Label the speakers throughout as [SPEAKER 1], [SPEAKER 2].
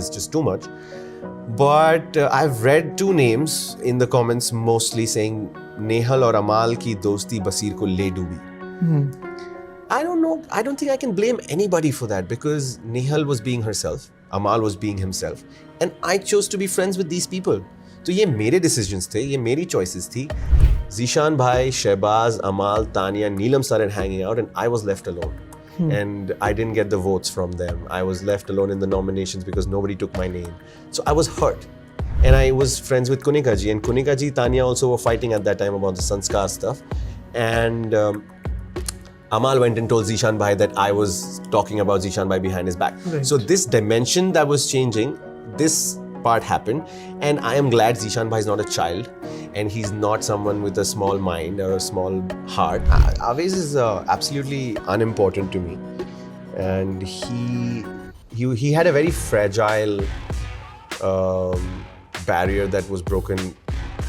[SPEAKER 1] was just too much. But I've read two names in the comments mostly saying Nehal or Amal ki dosti Basir ko le doobi. I don't know. I don't think I can blame anybody for that because Nehal was being herself, Amal was being himself, and I chose to be friends with these people. So ये मेरे decisions थे, ये मेरी choices थी. Zishan bhai, Shehbaz, Amal, Tanya, Neelam started hanging out, and I was left alone. And I didn't get the votes from them. I was left alone in the nominations because nobody took my name. So I was hurt. And I was friends with Kunika ji, and Kunika ji, Tanya also were fighting at that time about the sanskar stuff. And Amal went and told Zishan bhai that I was talking about Zishan bhai behind his back.
[SPEAKER 2] Right.
[SPEAKER 1] So this dimension that was changing, this part happened, and I am glad Zishan bhai is not a child and he's not someone with a small mind or a small heart. Awej is absolutely unimportant to me, and he had a very fragile barrier that was broken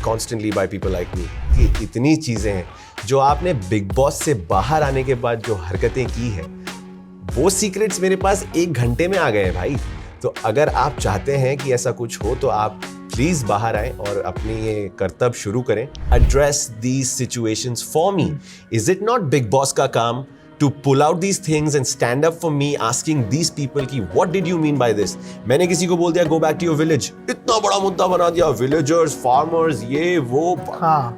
[SPEAKER 1] constantly by people like me. इतनी चीजें हैं जो आपने big boss से बाहर आने के बाद जो हरकतें की है, वो सीक्रेट्स मेरे पास 1 घंटे में आ गए हैं भाई. तो अगर आप चाहते हैं कि ऐसा कुछ हो तो आप प्लीज बाहर आएं और अपनी ये कर्तव्य शुरू करें. Address these situations for me. Is it not Bigg Boss का काम to pull out these things and stand up for me, asking these people कि what did you mean by this? मैंने किसी को बोल दिया go back to your village. इतना बड़ा मुद्दा बना दिया, villagers, farmers, ये वो,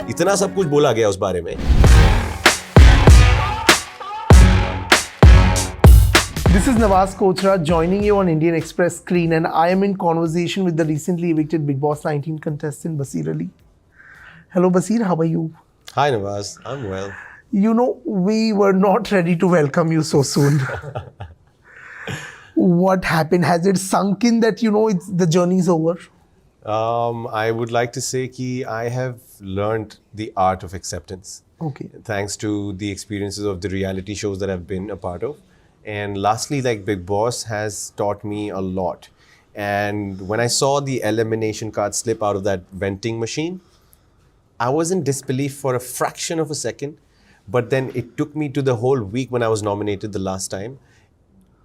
[SPEAKER 1] इतना सब कुछ बोला गया उस बारे में.
[SPEAKER 2] This is Nawaz Kochra joining you on Indian Express screen, and I am in conversation with the recently evicted Bigg Boss 19 contestant Basir Ali. Hello Basir, how are you?
[SPEAKER 1] Hi Nawaz, I'm well.
[SPEAKER 2] You know, we were not ready to welcome you so soon. What happened? Has it sunk in that, you know, the journey is over?
[SPEAKER 1] I would like to say that I have learned the art of acceptance.
[SPEAKER 2] Okay.
[SPEAKER 1] Thanks to the experiences of the reality shows that I've been a part of. And lastly, like Bigg Boss has taught me a lot. And when I saw the elimination card slip out of that venting machine, I was in disbelief for a fraction of a second. But then it took me to the whole week when I was nominated the last time.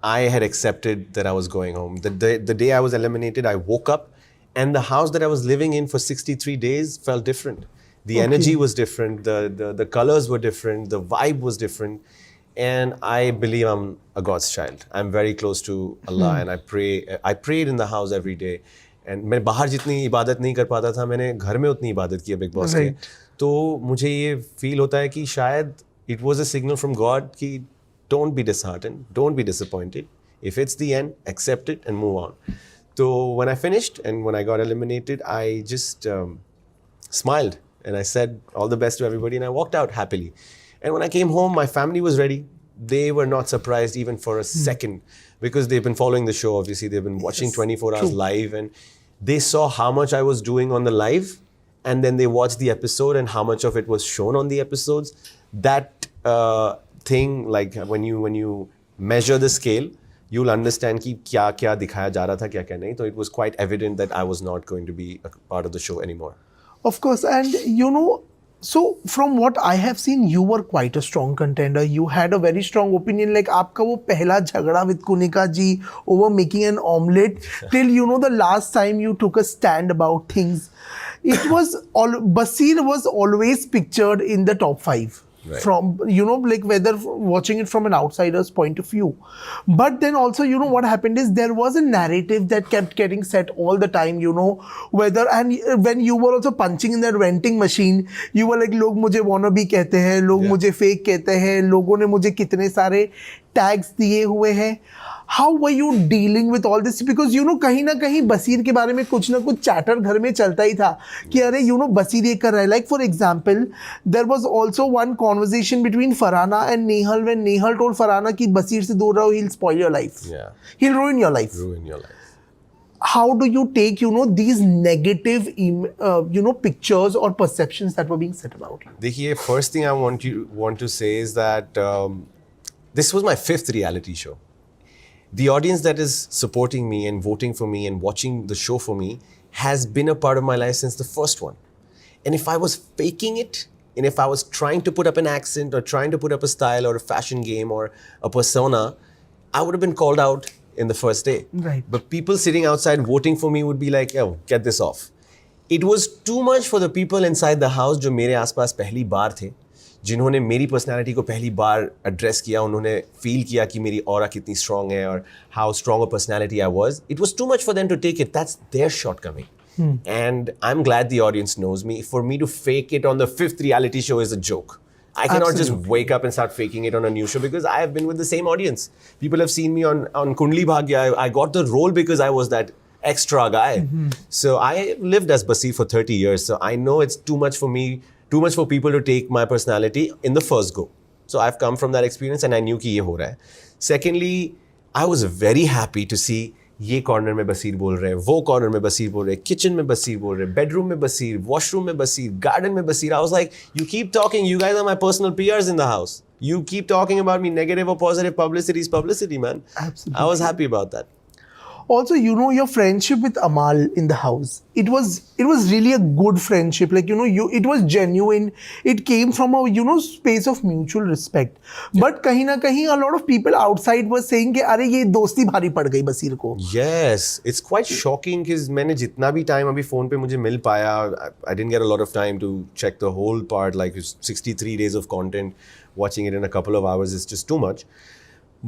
[SPEAKER 1] I had accepted that I was going home. The day I was eliminated, I woke up and the house that I was living in for 63 days felt different. The energy was different. The colors were different. The vibe was different. And I believe I'm a God's child. I'm very close to Allah and I pray. I prayed in the house every day. And मैं बाहर जितनी इबादत नहीं कर पाता था, मैंने घर में उतनी इबादत की है बिग बॉस के. तो मुझे ये फील होता है कि शायद it was a signal from God कि don't be disheartened, don't be disappointed. If it's the end, accept it and move on. So when I finished and when I got eliminated, I just smiled and I said all the best to everybody and I walked out happily. And when I came home, my family was ready. They were not surprised even for a second because they've been following the show. Obviously, they've been watching 24 hours live and they saw how much I was doing on the live and then they watched the episode and how much of it was shown on the episodes. That thing, like when you measure the scale, you'll understand कि क्या दिखाया जा रहा था, क्या नहीं. So it was quite evident that I was not going to be a part of the show anymore.
[SPEAKER 2] Of course, and you know, so from what I have seen, you were quite a strong contender. You had a very strong opinion. Like आपका वो पहला झगड़ा with Kunika ji over making an omelette, till you know the last time you took a stand about things, it was Basir was always pictured in the top 5. Right. From, you know, like whether watching it from an outsider's point of view. But then also, you know, what happened is there was a narrative that kept getting set all the time, you know, whether, and when you were also punching in that venting machine, you were like, log mujhe wannabe kehte hain, log mujhe fake kehte hain, logon ne mujhe kitne sare tags diye hue hain. How were you dealing with all this? Because you know, कहीं ना कहीं बसीर के बारे में कुछ ना कुछ chatter घर में चलता ही था कि अरे you know बसीर ये कर रहा है. Like for example, there was also one conversation between Farhana and Nehal when Nehal told Farhana कि बसीर से दूर रहो, he'll spoil your life.
[SPEAKER 1] Yeah.
[SPEAKER 2] He'll ruin your life.
[SPEAKER 1] Ruin your life.
[SPEAKER 2] How do you take, you know, these negative, you know, pictures or perceptions that were being said about you?
[SPEAKER 1] देखिए, first thing I want to say is that this was my 5th reality show. The audience that is supporting me and voting for me and watching the show for me has been a part of my life since the first one. And if I was faking it, and if I was trying to put up an accent or trying to put up a style or a fashion game or a persona, I would have been called out in the first day.
[SPEAKER 2] Right.
[SPEAKER 1] But people sitting outside voting for me would be like, "Oh, get this off." It was too much for the people inside the house जो मेरे आसपास पहली बार थे, जिन्होंने मेरी personality को पहली बार address किया, उन्होंने फील किया कि मेरी ऑरा कितनी स्ट्रॉन्ग है और how strong a personality I was. It was too much for them to take it. That's their shortcoming. And I'm glad the audience knows me. For me to fake it on the 5th reality show is a joke. I cannot just wake up and start faking it on a new show because I have been with the same audience. People have seen me on Kundli Bhagya. I got the role because I was that extra guy. So I lived as Basir for 30 years. So I know it's too much for me, too much for people to take my personality in the first go. So I've come from that experience and I knew कि ये हो रहा है. Secondly, I was very happy to see ये corner में बसीर बोल रहे हैं, वो कॉर्नर में बसीर बोल रहे हैं, किचन में बसीर बोल रहे हैं, बेडरूम में बसीर, वॉशरूम में बसीर, गार्डन में बसीर. I was like, you keep talking, you guys are my personal PRs in the house. You keep talking about me, negative or positive publicity is publicity, man.
[SPEAKER 2] Absolutely.
[SPEAKER 1] I was happy about that.
[SPEAKER 2] Also, you know, your friendship with Amal in the house, it was really a good friendship. Like, you know, it was genuine. It came from a, you know, space of mutual respect. But kahin na kahin, a lot of people outside were saying कि अरे ये दोस्ती भारी पड़ गई बसीर को.
[SPEAKER 1] Yes, it's quite shocking because मैंने जितना भी time अभी phone पे मुझे मिल पाया, I didn't get a lot of time to check the whole part, like 63 days of content, watching it in a couple of hours is just too much.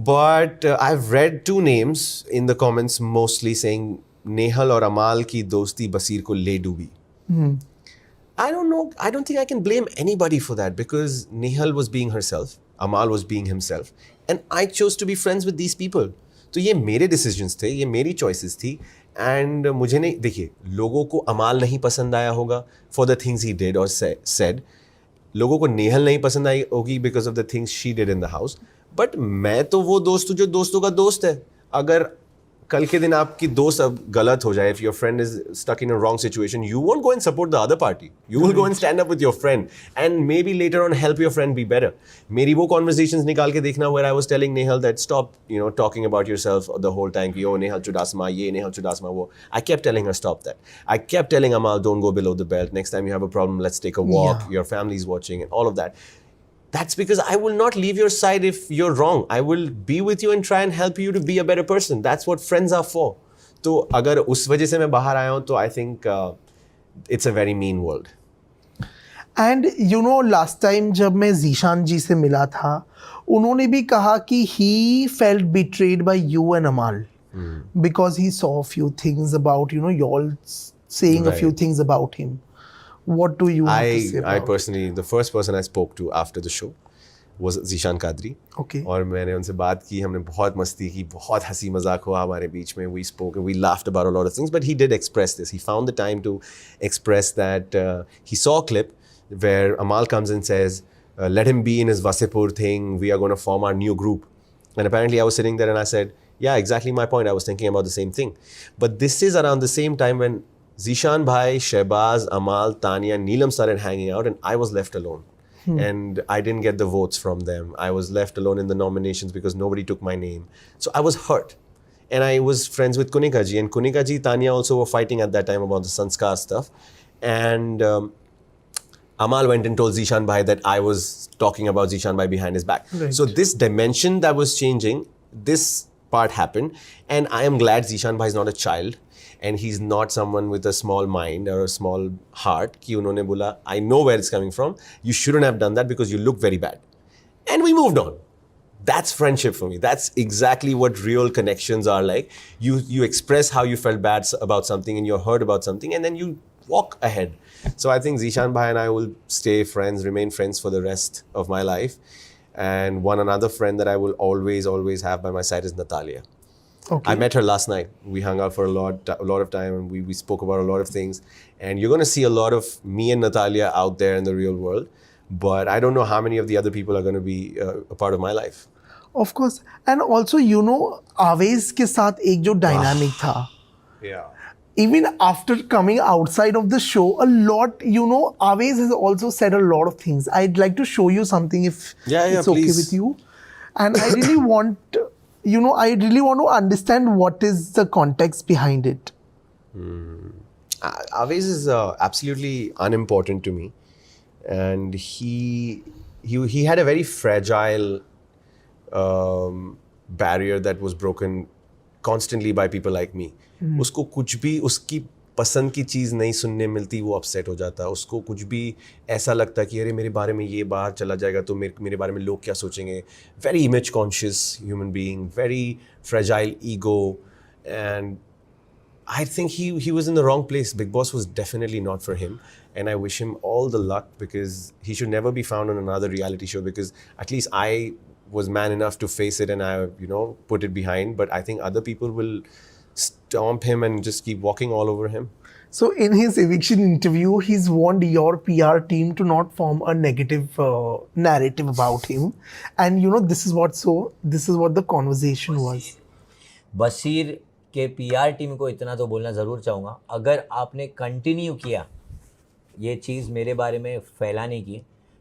[SPEAKER 1] But I've read 2 names in the comments mostly saying Nehal और Amal की दोस्ती बसीर को ले डूबी. I don't know. I don't think I can blame anybody for that because Nehal was being herself, Amal was being himself, and I chose to be friends with these people. तो ये मेरे decisions थे, ये मेरी choices थी, and मुझे नहीं, देखिए, लोगों को अमाल नहीं पसंद आया होगा for the things he did or said. लोगों को नेहल नहीं पसंद आई होगी because of the things she did in the house. But मैं तो वो दोस्त हूँ जो दोस्तों का दोस्त है. अगर कल के दिन आपकी दोस्त अब गलत हो जाए, if your friend is stuck in a wrong situation, you won't go and support the other party. You will go and stand up with your friend and maybe later on help your friend be better. मेरी वो conversations निकाल के देखना where I was telling Nehal that stop, you know, talking about yourself the whole time कि oh Nehal Chudasma ये, Nehal Chudasma वो. I kept telling her stop that. I kept telling Amal don't go below the belt. Next time you have a problem, let's take a walk.
[SPEAKER 2] Yeah.
[SPEAKER 1] Your family's watching and all of that. That's because I will not leave your side if you're wrong. I will be with you and try and help you to be a better person. That's what friends are for. तो अगर उस वजह से मैं बाहर आया हूँ तो I think it's a very mean world.
[SPEAKER 2] And you know, last time जब मैं जीशान जी से मिला था, उन्होंने भी कहा कि he felt betrayed by you and Amal because he saw a few things about, you know, y'all saying a few things about him. What do you have to say about
[SPEAKER 1] I personally, the first person I spoke to after the show was Zishan Kadri.
[SPEAKER 2] Okay.
[SPEAKER 1] और मैंने उनसे बात की, हमने बहुत मस्ती की, बहुत हंसी मजाक हुआ हमारे बीच में. We spoke and we laughed about a lot of things, but he did express this. He found the time to express that he saw a clip where Amal comes and says, let him be in his Vasipur thing, we are going to form our new group. And apparently I was sitting there and I said, yeah, exactly my point. I was thinking about the same thing. But this is around the same time when Zishan Bhai, Shehbaz, Amal, Tanya, Neelam started hanging out and I was left alone. And I didn't get the votes from them. I was left alone in the nominations because nobody took my name. So I was hurt. And I was friends with Kunika ji. And Kunika ji, Tanya also were fighting at that time about the Sanskar stuff. And Amal went and told Zishan Bhai that I was talking about Zishan Bhai behind his back.
[SPEAKER 2] Right.
[SPEAKER 1] So this dimension that was changing, this part happened. And I am glad Zishan Bhai is not a child. And he's not someone with a small mind or a small heart. कि उन्होंने बोला, I know where it's coming from. You shouldn't have done that because you look very bad. And we moved on. That's friendship for me. That's exactly what real connections are like. You express how you felt bad about something and you're hurt about something and then you walk ahead. So I think Zishan Bhai and I will stay friends, remain friends for the rest of my life. And one another friend that I will always, always have by my side is Natalia.
[SPEAKER 2] Okay.
[SPEAKER 1] I met her last night. We hung out for a lot of time and we spoke about a lot of things. And you're going to see a lot of me and Natalia out there in the real world. But I don't know how many of the other people are going to be a part of my life.
[SPEAKER 2] Of course. And also, you know, Awej के साथ एक जो dynamic था.
[SPEAKER 1] Yeah.
[SPEAKER 2] Even after coming outside of the show, a lot, you know, Awej has also said a lot of things. I'd like to show you something if it's okay
[SPEAKER 1] please.
[SPEAKER 2] with you. And I really want, you know, I really want to understand what is the context behind it.
[SPEAKER 1] Awej is absolutely unimportant to me. And he had a very fragile barrier that was broken constantly by people like me. उसको कुछ भी उसकी पसंद की चीज़ नहीं सुनने मिलती, वो अपसेट हो जाता है. उसको कुछ भी ऐसा लगता कि अरे मेरे बारे में ये बाहर चला जाएगा तो मेरे बारे में लोग क्या सोचेंगे. Very image conscious human being, very fragile ego, and I think he was in the wrong place. Bigg Boss was definitely not for him, and I wish him all the luck, because he should never be found on another reality show, because at least I was man enough to face it and I, put it behind. But I think other people will stomp him and just keep walking all over him.
[SPEAKER 2] So in his eviction interview, he's warned your PR team to not form a negative narrative about him. And this is what the conversation was.
[SPEAKER 3] Bashir के PR team को इतना तो बोलना ज़रूर चाहूँगा, अगर आपने continue किया ये चीज़ मेरे बारे में फैलाने की,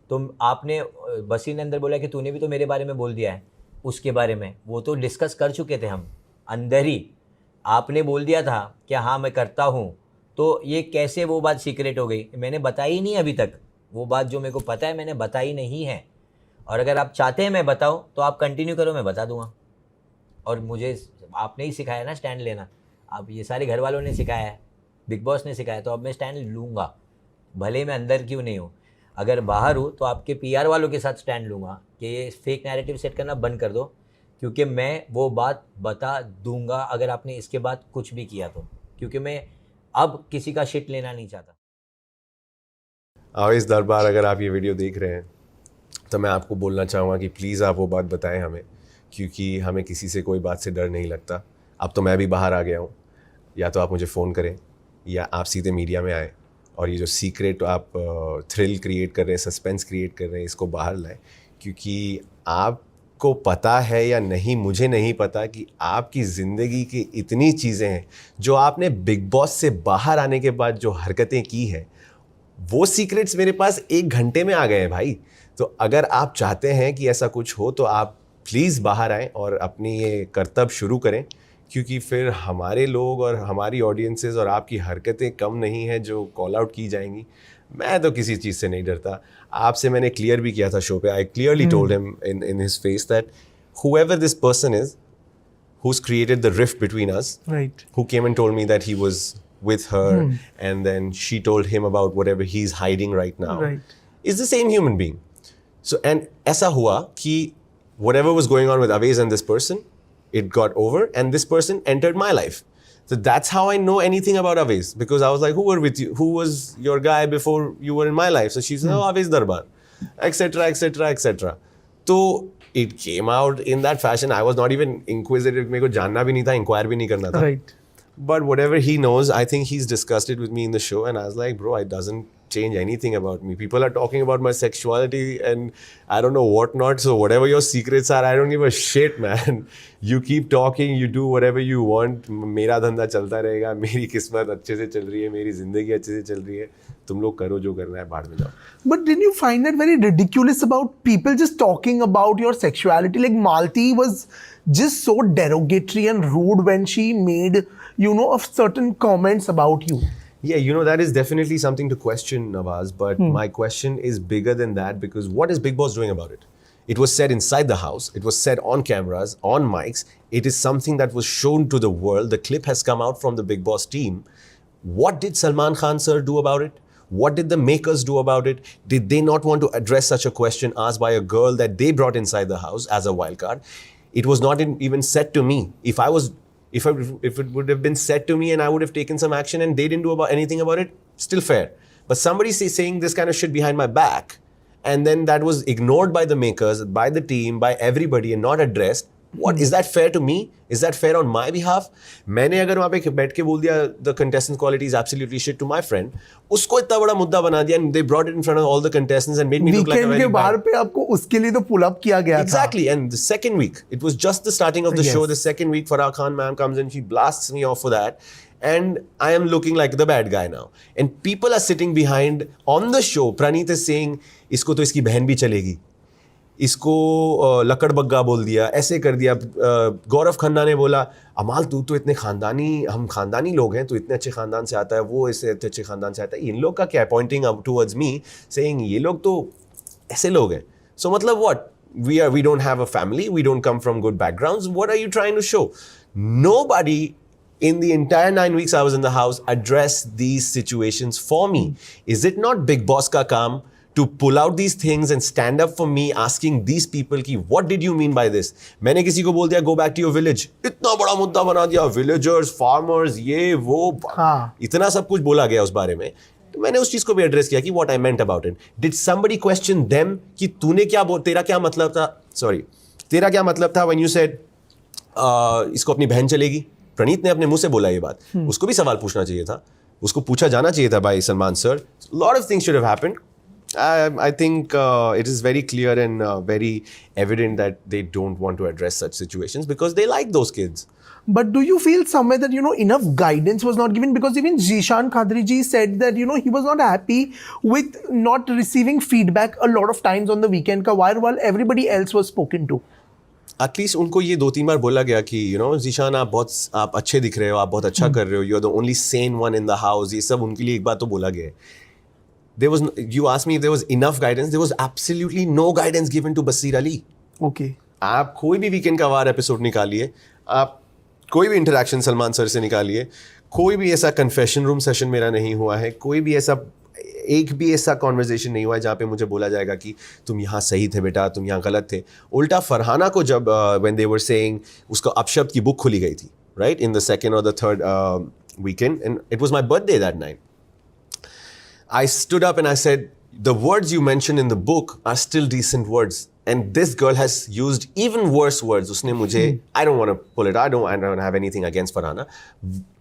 [SPEAKER 3] तो आपने बशीर ने अंदर बोला कि तूने भी तो मेरे बारे में बोल दिया है, उसके बारे में वो तो डिस्कस कर चुके थे हम अंदर ही. आपने बोल दिया था कि हाँ मैं करता हूँ, तो ये कैसे वो बात सीक्रेट हो गई? मैंने बताई ही नहीं अभी तक. वो बात जो मेरे को पता है मैंने बताई नहीं है, और अगर आप चाहते हैं मैं बताऊँ तो आप कंटिन्यू करो, मैं बता दूँगा. और मुझे आपने ही सिखाया ना स्टैंड लेना, अब ये सारे घर वालों ने सिखाया है, बिग बॉस ने सिखाया, तो अब मैं स्टैंड लूँगा, भले मैं अंदर क्यों नहीं हूँ. अगर बाहर हूँ तो आपके पीआर वालों के साथ स्टैंड लूँगा कि ये फेक नैरेटिव सेट करना बंद कर दो, क्योंकि मैं वो बात बता दूँगा अगर आपने इसके बाद कुछ भी किया तो, क्योंकि मैं अब किसी का शिट लेना नहीं चाहता.
[SPEAKER 1] आवेश दरबार, अगर आप ये वीडियो देख रहे हैं तो मैं आपको बोलना चाहूँगा कि प्लीज़ आप वो बात बताएं हमें, क्योंकि हमें किसी से कोई बात से डर नहीं लगता. अब तो मैं भी बाहर आ गया हूँ, या तो आप मुझे फ़ोन करें या आप सीधे मीडिया में आएँ और ये जो सीक्रेट आप थ्रिल क्रिएट कर रहे हैं, सस्पेंस क्रिएट कर रहे हैं, इसको बाहर लाएं. क्योंकि आपको पता है या नहीं मुझे नहीं पता कि आपकी ज़िंदगी की इतनी चीज़ें हैं जो आपने बिग बॉस से बाहर आने के बाद जो हरकतें की हैं, वो सीक्रेट्स मेरे पास 1 घंटे में आ गए हैं भाई. तो अगर आप चाहते हैं कि ऐसा कुछ हो तो आप प्लीज़ बाहर आएँ और अपनी ये करतब शुरू करें, क्योंकि फिर हमारे लोग और हमारी ऑडियंसेस और आपकी हरकतें कम नहीं हैं जो कॉल आउट की जाएंगी. मैं तो किसी चीज़ से नहीं डरता. आपसे मैंने क्लियर भी किया था शो पे. I clearly told him in his face that whoever this person is who's created the rift between us,
[SPEAKER 2] Right.
[SPEAKER 1] who came and told me that he was with her and then she told him about whatever he's hiding right now,
[SPEAKER 2] Right.
[SPEAKER 1] is the same human being. So, and ऐसा हुआ कि whatever was going on with Awej and this person, it got over and this person entered my life. So that's how I know anything about Awej, because I was like, who were with you? Who was your guy before you were in my life? So she said, oh, Awej Darbar, etc., etc., etc. So it came out in that fashion. I was not even inquisitive. मेरे को जानना भी नहीं था, inquire भी नहीं करना था.
[SPEAKER 2] Right.
[SPEAKER 1] But whatever he knows, I think he's discussed it with me in the show, and I was like, bro, it doesn't change anything about me. People are talking about my sexuality and I don't know what not. So whatever your secrets are, I don't give a shit, man. You keep talking, you do whatever you want. मेरा धंधा चलता रहेगा, मेरी किस्मत अच्छे से चल रही है, मेरी जिंदगी अच्छे से चल रही है. तुम लोग करो जो करना है, बाहर में जाओ.
[SPEAKER 2] But didn't you find that very ridiculous about people just talking about your sexuality? Like Malti was just so derogatory and rude when she made, of certain comments about you.
[SPEAKER 1] Yeah, that is definitely something to question, Nawaz. But my question is bigger than that, because what is Bigg Boss doing about it? It was said inside the house. It was said on cameras, on mics. It is something that was shown to the world. The clip has come out from the Bigg Boss team. What did Salman Khan sir do about it? What did the makers do about it? Did they not want to address such a question asked by a girl that they brought inside the house as a wild card? It was not even said to me. If it would have been said to me and I would have taken some action and they didn't do anything about it, still fair. But somebody saying this kind of shit behind my back, and then that was ignored by the makers, by the team, by everybody, and not addressed. What is that fair to me? Is that fair on my behalf? मैंने अगर वहाँ पे बैठ के बोल दिया the contestant quality is absolutely shit to my friend, उसको इतना बड़ा मुद्दा बना दिया and they brought it in front of all the contestants and made me look like a very
[SPEAKER 2] के बाहर पे आपको उसके लिए तो pull up किया गया था.
[SPEAKER 1] Exactly. And the second week, it was just the starting of the show. The second week, Farah Khan ma'am comes in, she blasts me off for that. And I am looking like the bad guy now. And people are sitting behind on the show. Praneet is saying, इसको तो इसकी बहन भी चलेगी. इसको लकड़ बग्गा बोल दिया, ऐसे कर दिया. गौरव खन्ना ने बोला, अमाल तू तो इतने हम खानदानी लोग हैं, तू इतने अच्छे खानदान से आता है, वो इससे अच्छे खानदान से आता है, इन लोग का क्या है? पॉइंटिंग टुवर्ड्स मी सेइंग ये लोग तो ऐसे लोग हैं. सो मतलब what? We don't have a family, we don't come from good backgrounds. What are you trying to show? Nobody in the entire 9 weeks I was in the house addressed these situations for me. Is it not Bigg Boss ka kaam to pull out these things and stand up for me, asking these people ki what did you mean by this? मैंने किसी को बोल दिया go back to your village, इतना बड़ा मुद्दा बना दिया, villagers, farmers, ये वो, इतना सब कुछ बोला गया उस बारे में. तो मैंने उस चीज को भी एड्रेस किया कि what I meant about it. Did somebody question them कि तूने क्या तेरा क्या मतलब था, sorry, तेरा क्या मतलब था when you said इसको अपनी बहन चलेगी? प्रणीत ने अपने मुंह से बोला ये बात. उसको भी सवाल पूछना चाहिए था, उसको पूछा जाना चाहिए था by Salman sir. Lot of things should have happened. I think it is very clear and very evident that they don't want to address such situations because they like those kids.
[SPEAKER 2] But do you feel somewhere that, enough guidance was not given? Because even Zishan Khadriji said that, he was not happy with not receiving feedback a lot of times on the weekend ka while everybody else was spoken to.
[SPEAKER 1] At least उनको ये 2-3 बार बोला गया कि जीशान आप अच्छे दिख रहे हो, आप बहुत अच्छा कर रहे हो, you are the only sane one in the house. ये सब उनके लिए एक बार तो बोला गया. There was, you asked me if there was enough guidance. There was absolutely no guidance given to Basir Ali.
[SPEAKER 2] Okay.
[SPEAKER 1] आप कोई भी वीकेंड का वार एपिसोड निकालिए, आप कोई भी इंटरेक्शन सलमान सर से निकालिए, कोई भी ऐसा कन्फेशन रूम सेशन मेरा नहीं हुआ है, कोई भी ऐसा एक भी ऐसा कॉन्वर्जेशन नहीं हुआ है जहाँ पे मुझे बोला जाएगा कि तुम यहाँ सही थे बेटा, तुम यहाँ गलत थे. उल्टा फरहाना को जब व्हेन दे वर सेइंग, उसको अपशब्द की बुक खुली गई थी, राइट, इन द सेकंड और the third weekend, and it was my birthday that night. I stood up and I said, the words you mentioned in the book are still decent words. And this girl has used even worse words. Usne mujhe, I don't want to pull it. I don't have anything against Farhana.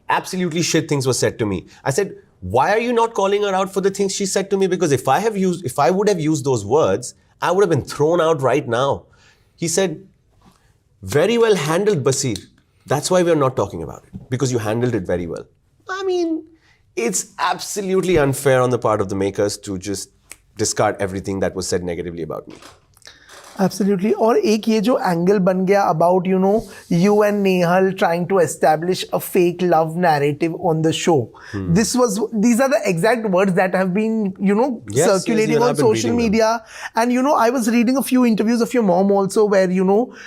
[SPEAKER 1] Absolutely shit things were said to me. I said, why are you not calling her out for the things she said to me? Because if I would have used those words, I would have been thrown out right now. He said, very well handled, Basir. That's why we're not talking about it. Because you handled it very well. I mean, it's absolutely unfair on the part of the makers to just discard everything that was said negatively about me.
[SPEAKER 2] Absolutely. और एक ये जो angle बन गया about you and Nehal trying to establish a fake love narrative on the show. These are the exact words that have been circulating on social media. And I was reading a few interviews of your mom also where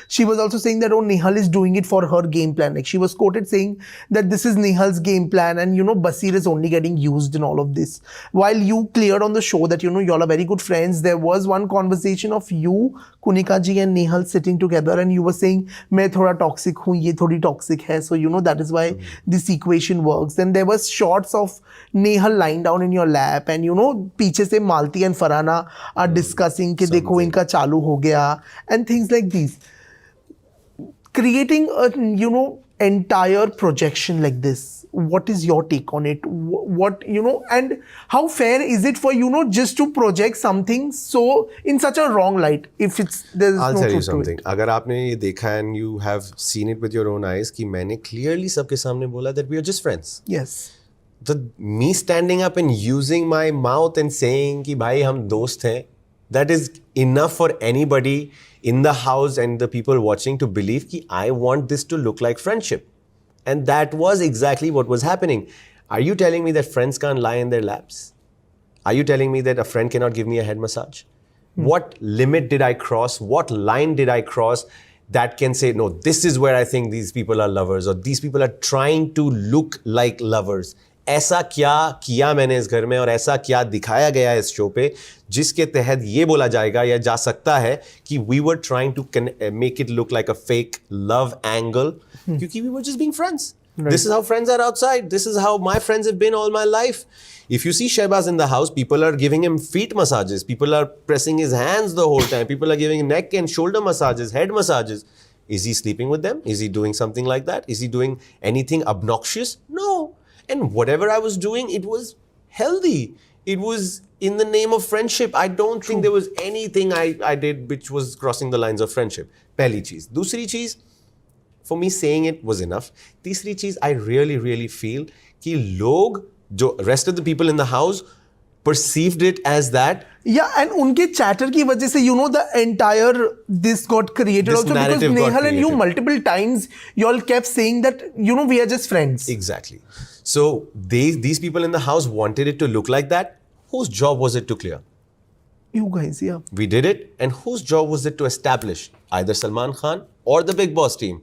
[SPEAKER 2] she was also saying that Nehal is doing it for her game plan. Like she was quoted saying that this is Nehal's game plan and Basir is only getting used in all of this. While you cleared on the show that y'all are very good friends, there was one conversation of you, Kunika ji and Nehal sitting together and you were saying मैं थोड़ा toxic हूँ, ये थोड़ी toxic है, so that is why this equation works. Then there was shots of Nehal lying down in your lap and पीछे से Malti and Farhana are discussing कि देखो इनका चालू हो गया and things like these. Creating a entire projection like this, what is your take on it? What and how fair is it for just to project something so in such a wrong light if there's
[SPEAKER 1] I'll
[SPEAKER 2] no
[SPEAKER 1] tell you
[SPEAKER 2] truth to
[SPEAKER 1] something.
[SPEAKER 2] it?
[SPEAKER 1] अगर आपने ये देखा and you have seen it with your own eyes कि मैंने clearly सबके सामने बोला that we are just friends.
[SPEAKER 2] Yes.
[SPEAKER 1] Me standing up and using my mouth and saying कि भाई हम दोस्त हैं, that is enough for anybody in the house and the people watching to believe कि I want this to look like friendship. And that was exactly what was happening. Are you telling me that friends can't lie in their laps? Are you telling me that a friend cannot give me a head massage? What limit did I cross? What line did I cross that can say, no, this is where I think these people are lovers or these people are trying to look like lovers? ऐसा क्या किया मैंने इस घर में और ऐसा क्या दिखाया गया है इस शो पे जिसके तहत ये बोला जाएगा या जा सकता है कि we were trying to make it look like a fake love angle क्योंकि we were just being friends. Right. This is how friends are outside. This is how my friends have been all my life. If you see Shehbaz in the house, people are giving him feet massages. People are pressing his hands the whole time. People are giving neck and shoulder massages, head massages. Is he sleeping with them? Is he doing something like that? Is he doing anything obnoxious? No. And whatever I was doing, it was healthy. It was in the name of friendship. I don't think there was anything I did which was crossing the lines of friendship. Pehli cheez. Dusri cheez, for me saying it was enough. Teesri cheez, I really feel कि लोग जो rest of the people in the house perceived it as that.
[SPEAKER 2] Yeah, and उनके chatter की वजह से the entire this got created
[SPEAKER 1] This
[SPEAKER 2] also because
[SPEAKER 1] narrative got
[SPEAKER 2] Nehal and you
[SPEAKER 1] created.
[SPEAKER 2] multiple times y'all kept saying that we are just friends.
[SPEAKER 1] Exactly. So these people in the house wanted it to look like that. Whose job was it to clear?
[SPEAKER 2] You guys, yeah.
[SPEAKER 1] We did it, and whose job was it to establish? Either Salman Khan or the Bigg Boss team.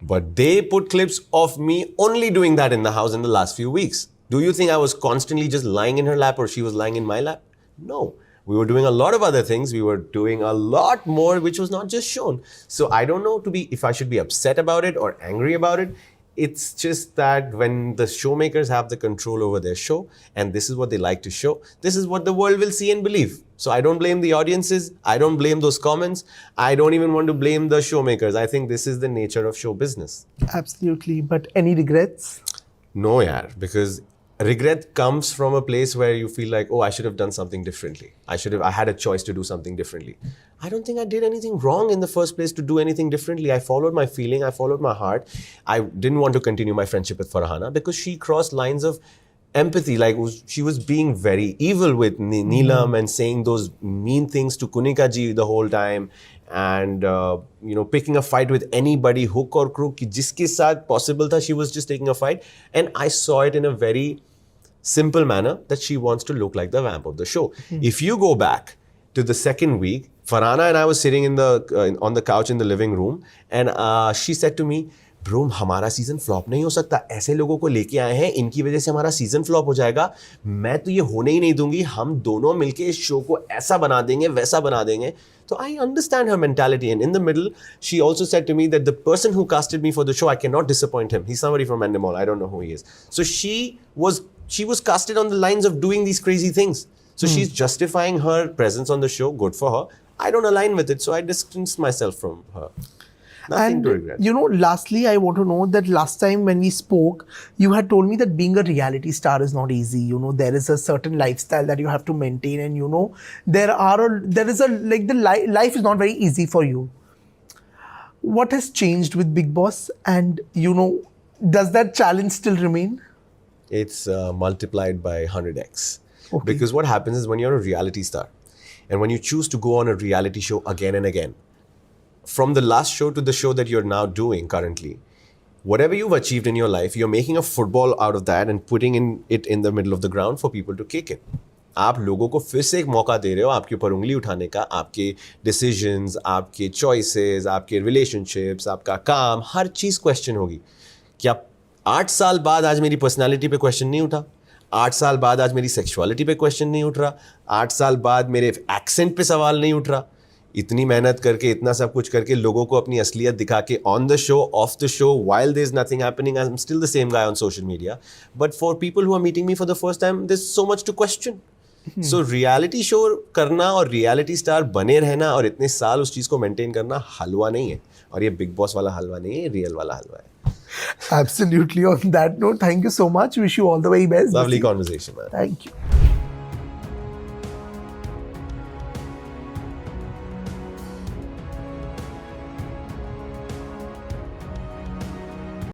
[SPEAKER 1] But they put clips of me only doing that in the house in the last few weeks. Do you think I was constantly just lying in her lap or she was lying in my lap? No. We were doing a lot of other things. We were doing a lot more which was not just shown. So I don't know if I should be upset about it or angry about it. It's just that when the showmakers have the control over their show and this is what they like to show, this is what the world will see and believe. So I don't blame the audiences. I don't blame those comments. I don't even want to blame the showmakers. I think this is the nature of show business.
[SPEAKER 2] Absolutely. But any regrets?
[SPEAKER 1] No, yaar, because regret comes from a place where you feel like, oh, I should have done something differently. I had a choice to do something differently. I don't think I did anything wrong in the first place to do anything differently. I followed my feeling. I followed my heart. I didn't want to continue my friendship with Farhana because she crossed lines of empathy. Like she was being very evil with Neelam and saying those mean things to Kunika ji the whole time. And picking a fight with anybody, hook or crook, ki jiske saath possible tha, she was just taking a fight. And I saw it in a very simple manner that she wants to look like the vamp of the show. If you go back to the second week, Farhana and I was sitting on the couch in the living room, and she said to me, bro हमारा season flop नहीं हो सकता, ऐसे लोगों को लेके आए हैं, इनकी वजह से हमारा सीजन फ्लॉप हो जाएगा, मैं तो ये होने ही नहीं दूंगी, हम दोनों मिलके इस शो को ऐसा बना देंगे, वैसा बना देंगे. So I understand her mentality, and in the middle she also said to me that the person who casted me for the show, I cannot disappoint him. He's somebody from Endemol, I don't know who he is. So she was casted on the lines of doing these crazy things. So she's justifying her presence on the show, good for her. I don't align with it, so I distanced myself from her. Nothing to regret.
[SPEAKER 2] Lastly, I want to know that last time when we spoke, you had told me that being a reality star is not easy. There is a certain lifestyle that you have to maintain, and life is not very easy for you. What has changed with Bigg Boss, and does that challenge still remain?
[SPEAKER 1] It's multiplied by 100x.
[SPEAKER 2] Okay.
[SPEAKER 1] Because what happens is when you're a reality star, and when you choose to go on a reality show again and again, from the last show to the show that you're now doing currently, whatever you've achieved in your life, you're making a football out of that and putting it in the middle of the ground for people to kick it. आप लोगों को फिर से एक मौका दे रहे हो आपके ऊपर उंगली उठाने का, आपके डिसीजंस, आपके चॉइसेस, आपके रिलेशनशिप्स, आपका काम, हर चीज़ क्वेश्चन होगी. क्या 8 साल बाद आज मेरी पर्सनालिटी पे क्वेश्चन नहीं उठा? 8 साल बाद आज मेरी सेक्सुअलिटी पे क्वेश्चन नहीं उठ रहा? 8 साल बाद मेरे एक्सेंट पे सवाल नहीं उठ रहा? इतनी मेहनत करके, इतना सब कुछ करके, लोगों को अपनी असलियत दिखा के, on the show, of the show, while there's nothing happening, I'm still the same guy on social media. But for people who are meeting me for the first time, there's so much to question. So reality show करना और reality star बने रहना और इतने साल उस चीज़ को maintain करना हलवा नहीं है. और ये Bigg Boss वाला हलवा नहीं है, real वाला हलवा है.
[SPEAKER 2] Absolutely. On that note, thank you so much. Wish you all the very best.
[SPEAKER 1] Lovely conversation, man.
[SPEAKER 2] Thank you.